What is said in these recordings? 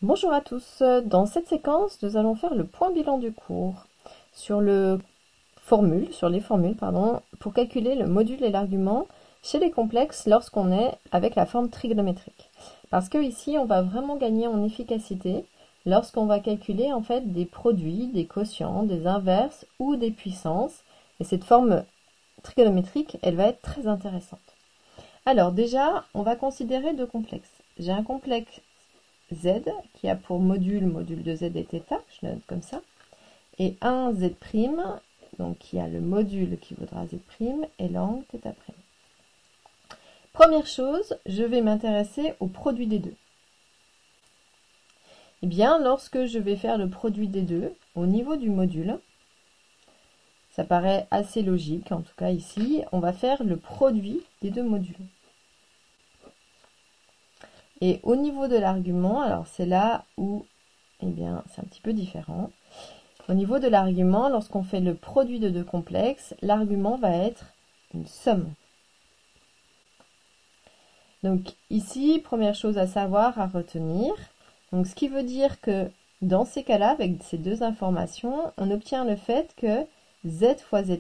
Bonjour à tous, dans cette séquence, nous allons faire le point bilan du cours sur les formules, pour calculer le module et l'argument chez les complexes lorsqu'on est avec la forme trigonométrique. Parce que ici, on va vraiment gagner en efficacité lorsqu'on va calculer en fait des produits, des quotients, des inverses ou des puissances. Et cette forme trigonométrique, elle va être très intéressante. Alors déjà, on va considérer deux complexes. J'ai un complexe Z qui a pour module de Z et θ, je le note comme ça, et un Z', donc qui a le module qui vaudra Z' et l'angle θ'O'. Première chose, je vais m'intéresser au produit des deux. Eh bien, lorsque je vais faire le produit des deux, au niveau du module, ça paraît assez logique, en tout cas ici, on va faire le produit des deux modules. Et au niveau de l'argument, alors c'est là où, eh bien, c'est un petit peu différent. Au niveau de l'argument, lorsqu'on fait le produit de deux complexes, l'argument va être une somme. Donc ici, première chose à savoir, à retenir. Donc ce qui veut dire que dans ces cas-là, avec ces deux informations, on obtient le fait que z fois z',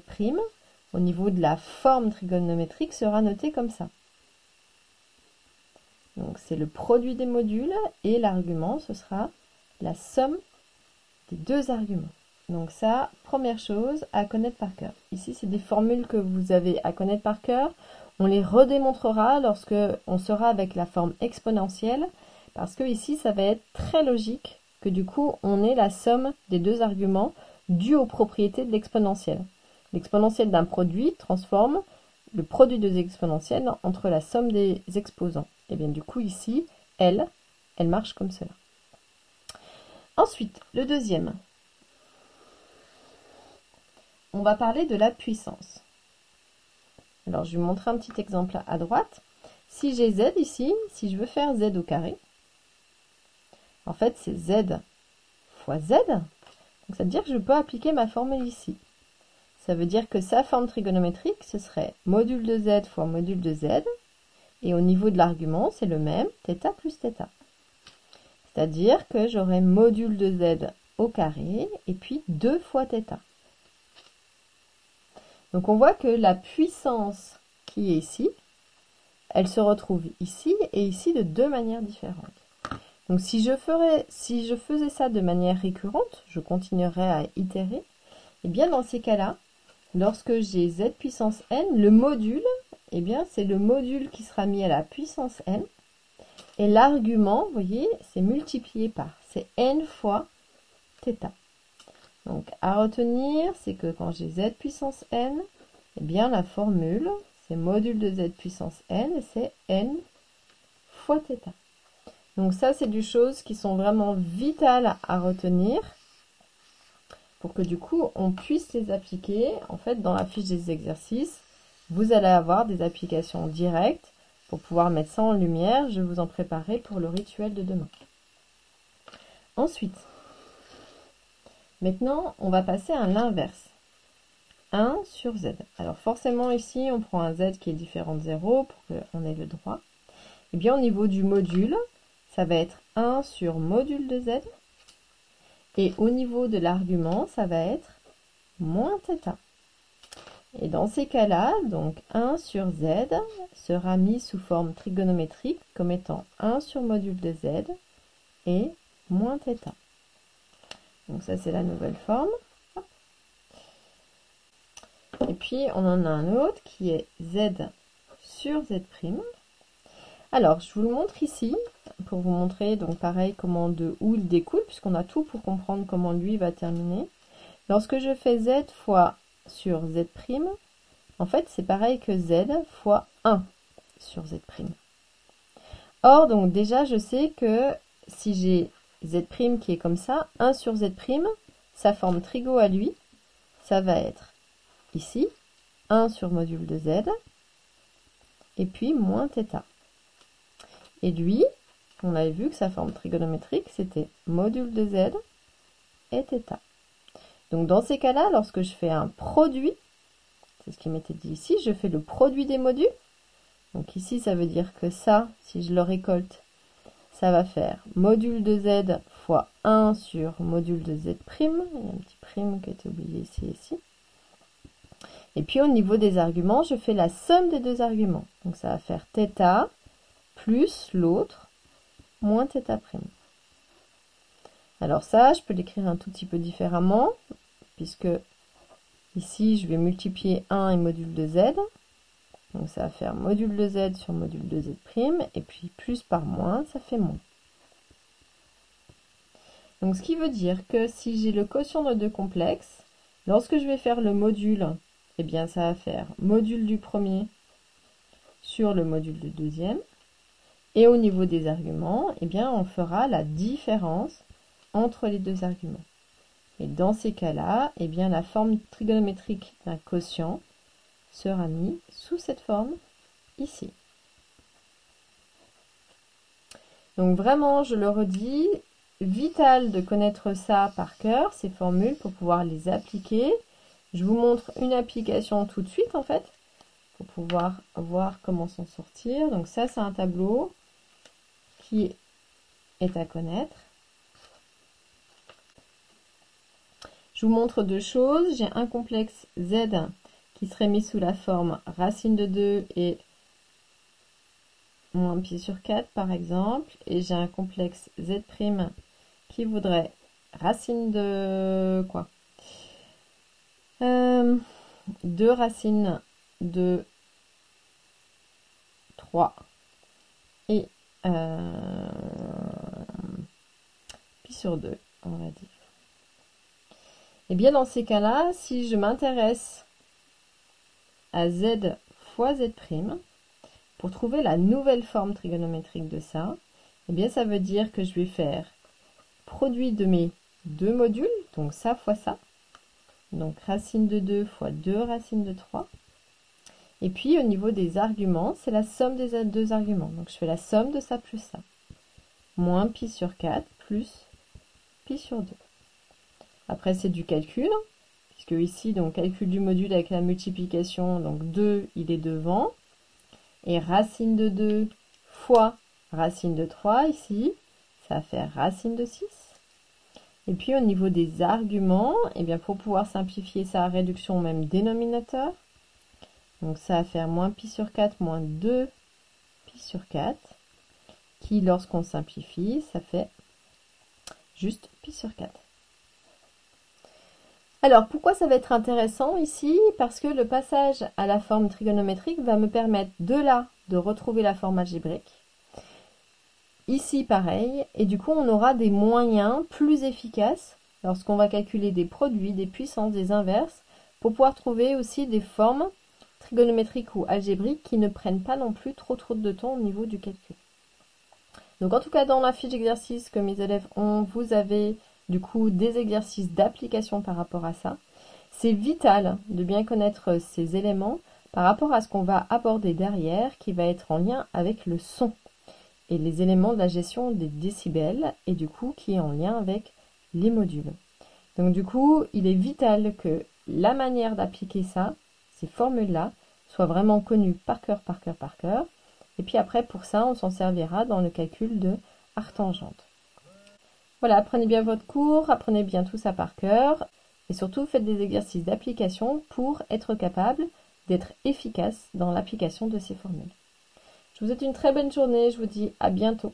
au niveau de la forme trigonométrique, sera noté comme ça. Donc c'est le produit des modules et l'argument, ce sera la somme des deux arguments. Donc ça, première chose à connaître par cœur. Ici, c'est des formules que vous avez à connaître par cœur. On les redémontrera lorsque on sera avec la forme exponentielle, parce que ici, ça va être très logique que du coup, on ait la somme des deux arguments dus aux propriétés de l'exponentielle. L'exponentielle d'un produit transforme le produit des exponentielles entre la somme des exposants. Et bien du coup, ici, elle marche comme cela. Ensuite, le deuxième. On va parler de la puissance. Alors, je vais vous montrer un petit exemple à droite. Si j'ai z ici, si je veux faire z au carré, en fait, c'est z fois z. Donc, ça veut dire que je peux appliquer ma formule ici. Ça veut dire que sa forme trigonométrique, ce serait module de z fois module de z. Et au niveau de l'argument, c'est le même, θ plus θ. C'est-à-dire que j'aurai module de z au carré et puis 2 fois θ. Donc on voit que la puissance qui est ici, elle se retrouve ici et ici de deux manières différentes. Donc si je faisais ça de manière récurrente, je continuerais à itérer, et bien dans ces cas-là, lorsque j'ai z puissance n, le module, eh bien c'est le module qui sera mis à la puissance n, et l'argument, vous voyez, c'est multiplié par, c'est n fois θ. Donc à retenir, c'est que quand j'ai z puissance n, eh bien la formule, c'est module de z puissance n, et c'est n fois θ. Donc ça, c'est des choses qui sont vraiment vitales à retenir pour que du coup, on puisse les appliquer. En fait, dans la fiche des exercices, vous allez avoir des applications directes pour pouvoir mettre ça en lumière. Je vais vous en préparer pour le rituel de demain. Ensuite, maintenant, on va passer à l'inverse. 1 sur z. Alors forcément, ici, on prend un z qui est différent de 0 pour qu'on ait le droit. Et bien, au niveau du module, ça va être 1 sur module de z. Et au niveau de l'argument, ça va être moins θ. Et dans ces cas-là, donc 1 sur z sera mis sous forme trigonométrique comme étant 1 sur module de z et moins θ. Donc ça, c'est la nouvelle forme. Et puis, on en a un autre qui est z sur z'. Alors, je vous le montre ici, pour vous montrer, donc pareil, comment de où il découle, puisqu'on a tout pour comprendre comment lui va terminer. Lorsque je fais z fois sur z', en fait, c'est pareil que z fois 1 sur z'. Or, donc déjà, je sais que si j'ai z' qui est comme ça, 1 sur z', sa forme trigo à lui, ça va être ici, 1 sur module de z, et puis moins θ. Et lui, on avait vu que sa forme trigonométrique, c'était module de z et θ. Donc dans ces cas-là, lorsque je fais un produit, c'est ce qui m'était dit ici, je fais le produit des modules. Donc ici, ça veut dire que ça, si je le récolte, ça va faire module de z fois 1 sur module de z'. Il y a un petit prime qui a été oublié ici et ici. Et puis au niveau des arguments, je fais la somme des deux arguments. Donc ça va faire θ plus l'autre moins θ'. Alors ça, je peux l'écrire un tout petit peu différemment, puisque ici, je vais multiplier 1 et module de z. Donc ça va faire module de z sur module de z', et puis plus par moins, ça fait moins. Donc ce qui veut dire que si j'ai le quotient de deux complexes, lorsque je vais faire le module, eh bien ça va faire module du premier sur le module du deuxième. Et au niveau des arguments, eh bien on fera la différence entre les deux arguments. Et dans ces cas-là, eh bien la forme trigonométrique d'un quotient sera mise sous cette forme ici. Donc vraiment, je le redis, vital de connaître ça par cœur, ces formules, pour pouvoir les appliquer. Je vous montre une application tout de suite en fait, pour pouvoir voir comment s'en sortir. Donc ça, c'est un tableau qui est à connaître. Je vous montre deux choses. J'ai un complexe Z qui serait mis sous la forme racine de 2 et moins pi sur 4 par exemple. Et j'ai un complexe Z' qui voudrait racine de quoi 2 racines de 3 et pi sur 2, on va dire. Et bien dans ces cas-là, si je m'intéresse à z fois z', pour trouver la nouvelle forme trigonométrique de ça, et bien ça veut dire que je vais faire produit de mes deux modules, donc ça fois ça, donc racine de 2 fois 2 racines de 3. Et puis au niveau des arguments, c'est la somme des deux arguments. Donc je fais la somme de ça plus ça. Moins pi sur 4 plus pi sur 2. Après c'est du calcul, puisque ici, donc calcul du module avec la multiplication, donc 2, il est devant. Et racine de 2 fois racine de 3, ici, ça va faire racine de 6. Et puis au niveau des arguments, eh bien pour pouvoir simplifier ça, réduction au même dénominateur. Donc ça va faire moins pi sur 4 moins 2 pi sur 4, qui lorsqu'on simplifie, ça fait juste pi sur 4. Alors pourquoi ça va être intéressant ici? Parce que le passage à la forme trigonométrique va me permettre de là de retrouver la forme algébrique. Ici pareil, et du coup on aura des moyens plus efficaces lorsqu'on va calculer des produits, des puissances, des inverses, pour pouvoir trouver aussi des formes trigonométriques ou algébriques qui ne prennent pas non plus trop de temps au niveau du calcul. Donc en tout cas dans la fiche d'exercice que mes élèves ont, vous avez du coup des exercices d'application par rapport à ça. C'est vital de bien connaître ces éléments par rapport à ce qu'on va aborder derrière, qui va être en lien avec le son et les éléments de la gestion des décibels, et du coup qui est en lien avec les modules. Donc du coup, il est vital que la manière d'appliquer ça, ces formules-là, soit vraiment connues par cœur. Et puis après, pour ça, on s'en servira dans le calcul de arc-tangente. Voilà, apprenez bien votre cours, apprenez bien tout ça par cœur, et surtout faites des exercices d'application pour être capable d'être efficace dans l'application de ces formules. Je vous souhaite une très bonne journée, je vous dis à bientôt.